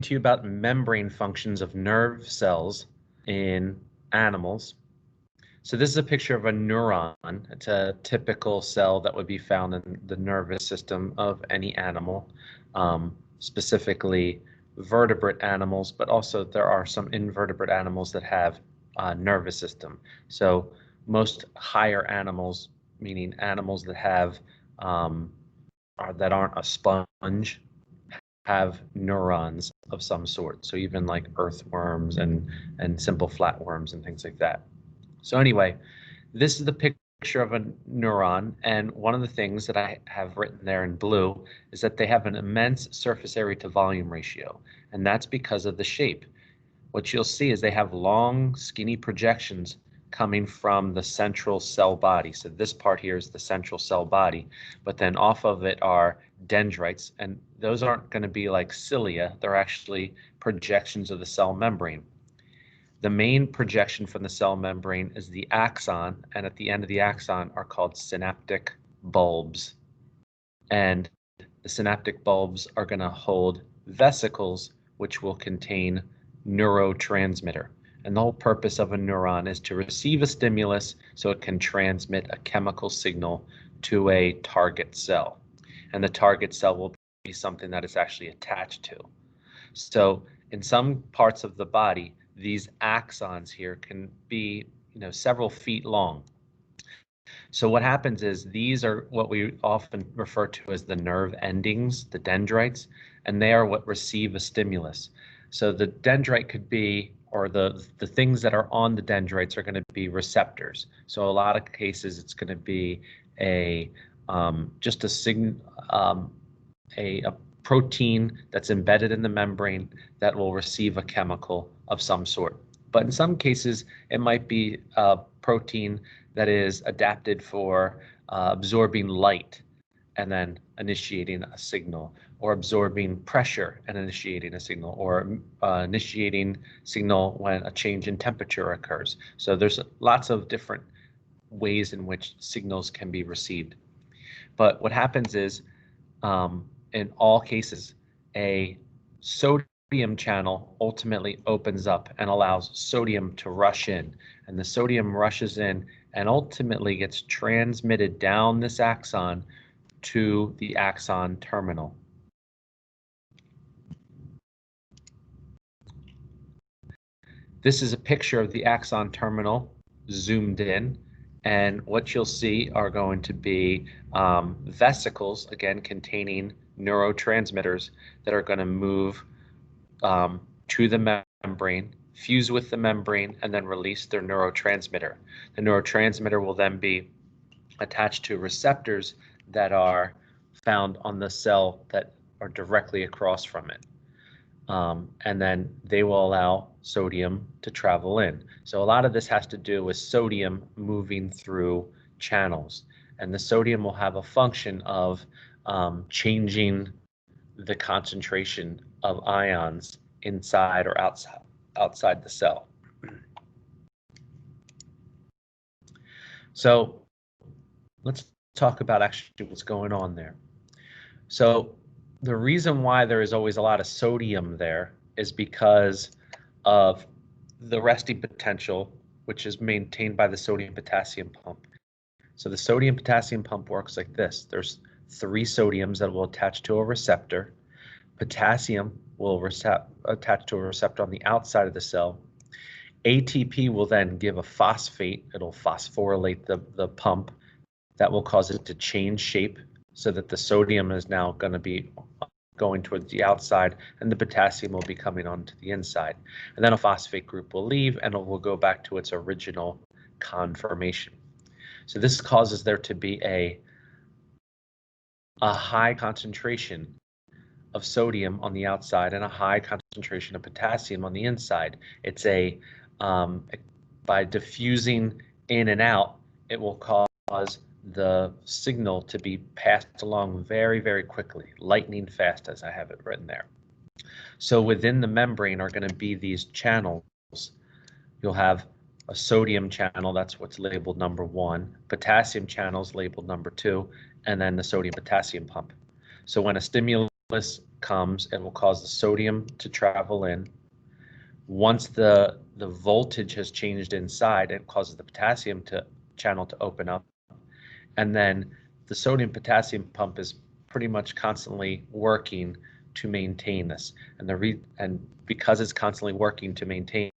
to you about membrane functions of nerve cells in animals. So this is a picture of a neuron. It's a typical cell that would be found in the nervous system of any animal, specifically vertebrate animals, but also there are some invertebrate animals that have a nervous system. So most higher animals, meaning animals that have that aren't a sponge, have neurons of some sort. So even like earthworms and simple flatworms and things like that. So anyway, this is the picture of a neuron, and one of the things that I have written there in blue is that they have an immense surface area to volume ratio, and that's because of the shape. What you'll see is they have long, skinny projections coming from the central cell body. So this part here is the central cell body, but then off of it are dendrites, and those aren't going to be like cilia, they're actually projections of the cell membrane. The main projection from the cell membrane is the axon, and at the end of the axon are called synaptic bulbs. And the synaptic bulbs are going to hold vesicles, which will contain neurotransmitter. And the whole purpose of a neuron is to receive a stimulus so it can transmit a chemical signal to a target cell. And the target cell will be something that it's actually attached to. So in some parts of the body, these axons here can be, several feet long. So what happens is these are what we often refer to as the nerve endings, the dendrites, and they are what receive a stimulus. So the dendrite could be, or the things that are on the dendrites are going to be receptors. So a lot of cases it's going to be a protein that's embedded in the membrane that will receive a chemical of some sort. But in some cases, it might be a protein that is adapted for absorbing light and then initiating a signal, or absorbing pressure and initiating a signal, or initiating signal when a change in temperature occurs. So there's lots of different ways in which signals can be received. But what happens is, in all cases, a sodium channel ultimately opens up and allows sodium to rush in, and the sodium rushes in and ultimately gets transmitted down this axon to the axon terminal. This is a picture of the axon terminal zoomed in, and what you'll see are going to be vesicles, again containing neurotransmitters that are going to move to the membrane, fuse with the membrane, and then release their neurotransmitter. The neurotransmitter will then be attached to receptors that are found on the cell that are directly across from it. And then they will allow sodium to travel in. So a lot of this has to do with sodium moving through channels, and the sodium will have a function of changing the concentration of ions inside or outside the cell. So let's talk about actually what's going on there. So the reason why there is always a lot of sodium there is because of the resting potential, which is maintained by the sodium-potassium pump. So the sodium-potassium pump works like this. There's 3 sodiums that will attach to a receptor. Potassium will attach to a receptor on the outside of the cell. ATP will then give a phosphate. It'll phosphorylate the pump. That will cause it to change shape so that the sodium is now going to be going towards the outside and the potassium will be coming onto the inside. And then a phosphate group will leave and it will go back to its original conformation. So this causes there to be a high concentration of sodium on the outside and a high concentration of potassium on the inside. It's by diffusing in and out, it will cause the signal to be passed along very, very quickly, lightning fast, as I have it written there. So within the membrane are going to be these channels. You'll have a sodium channel, that's what's labeled number 1, potassium channels labeled number 2, and then the sodium-potassium pump. So when a stimulus comes, it will cause the sodium to travel in. Once the voltage has changed inside, it causes the potassium channel to open up. And then the sodium potassium pump is pretty much constantly working to maintain this. And because it's constantly working to maintain,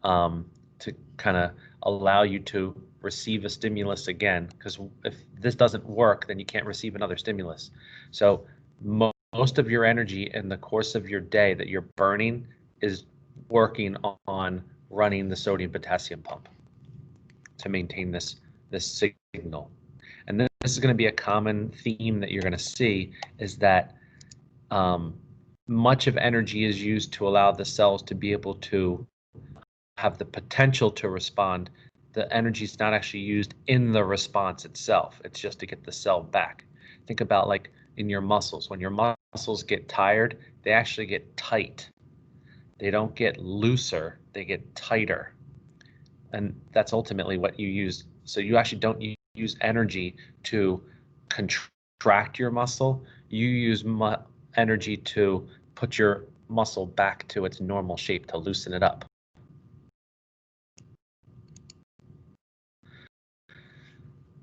to kind of allow you to receive a stimulus again, because if this doesn't work, then you can't receive another stimulus. So most of your energy in the course of your day that you're burning is working on running the sodium potassium pump to maintain this signal. And this is going to be a common theme that you're going to see, is that much of energy is used to allow the cells to be able to have the potential to respond. The energy is not actually used in the response itself. It's just to get the cell back. Think about like in your muscles. When your muscles get tired, they actually get tight. They don't get looser, they get tighter. And that's ultimately what you use. So you actually don't use energy to contract your muscle. You use energy to put your muscle back to its normal shape, to loosen it up.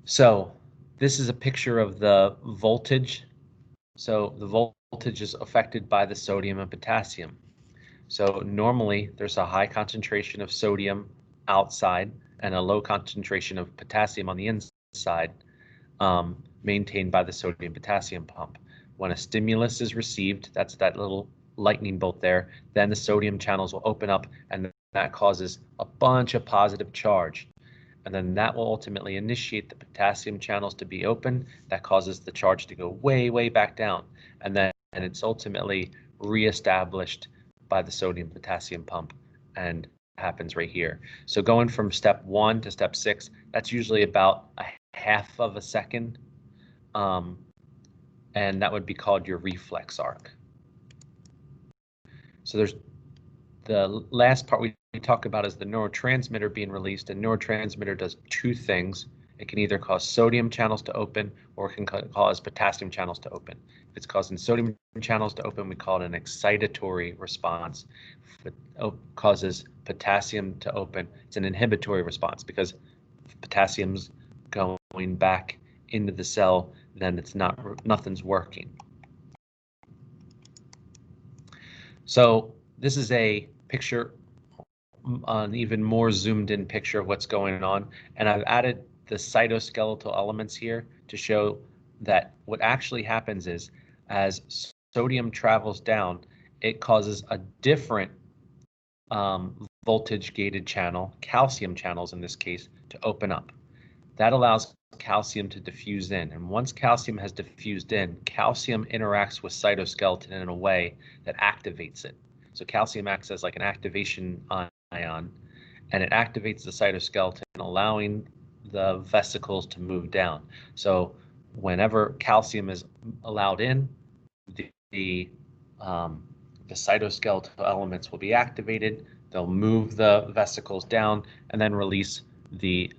So this is a picture of the voltage. So the voltage is affected by the sodium and potassium. So normally there's a high concentration of sodium outside and a low concentration of potassium on the inside, maintained by the sodium potassium pump. When a stimulus is received, that's that little lightning bolt there, then the sodium channels will open up, and that causes a bunch of positive charge. And then that will ultimately initiate the potassium channels to be open. That causes the charge to go way, way back down. And then it's ultimately reestablished by the sodium potassium pump, and happens right here. So going from step 1 to step 6, that's usually about a half of a second. And that would be called your reflex arc. So there's the last part we talk about is the neurotransmitter being released. A neurotransmitter does two things. It can either cause sodium channels to open, or it can cause potassium channels to open. If it's causing sodium channels to open, we call it an excitatory response. If it causes potassium to open, it's an inhibitory response, because if potassium's going back into the cell, then it's nothing's working. So this is a picture, an even more zoomed in picture of what's going on, and I've added the cytoskeletal elements here to show that what actually happens is, as sodium travels down, it causes a different voltage gated channel, calcium channels in this case, to open up. That allows calcium to diffuse in, and once calcium has diffused in, calcium interacts with cytoskeleton in a way that activates it. So calcium acts as like an activation ion, and it activates the cytoskeleton, allowing the vesicles to move down. So whenever calcium is allowed in, the cytoskeletal elements will be activated. They'll move the vesicles down and then release the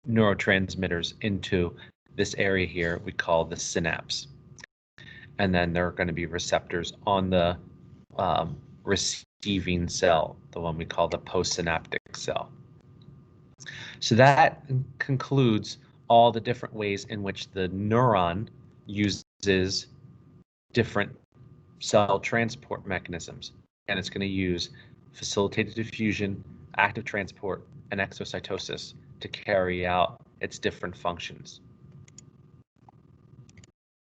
neurotransmitters into this area here we call the synapse. And then there are going to be receptors on the receiving cell, the one we call the postsynaptic cell. So that concludes all the different ways in which the neuron uses different cell transport mechanisms. And it's going to use facilitated diffusion, active transport, and exocytosis to carry out its different functions.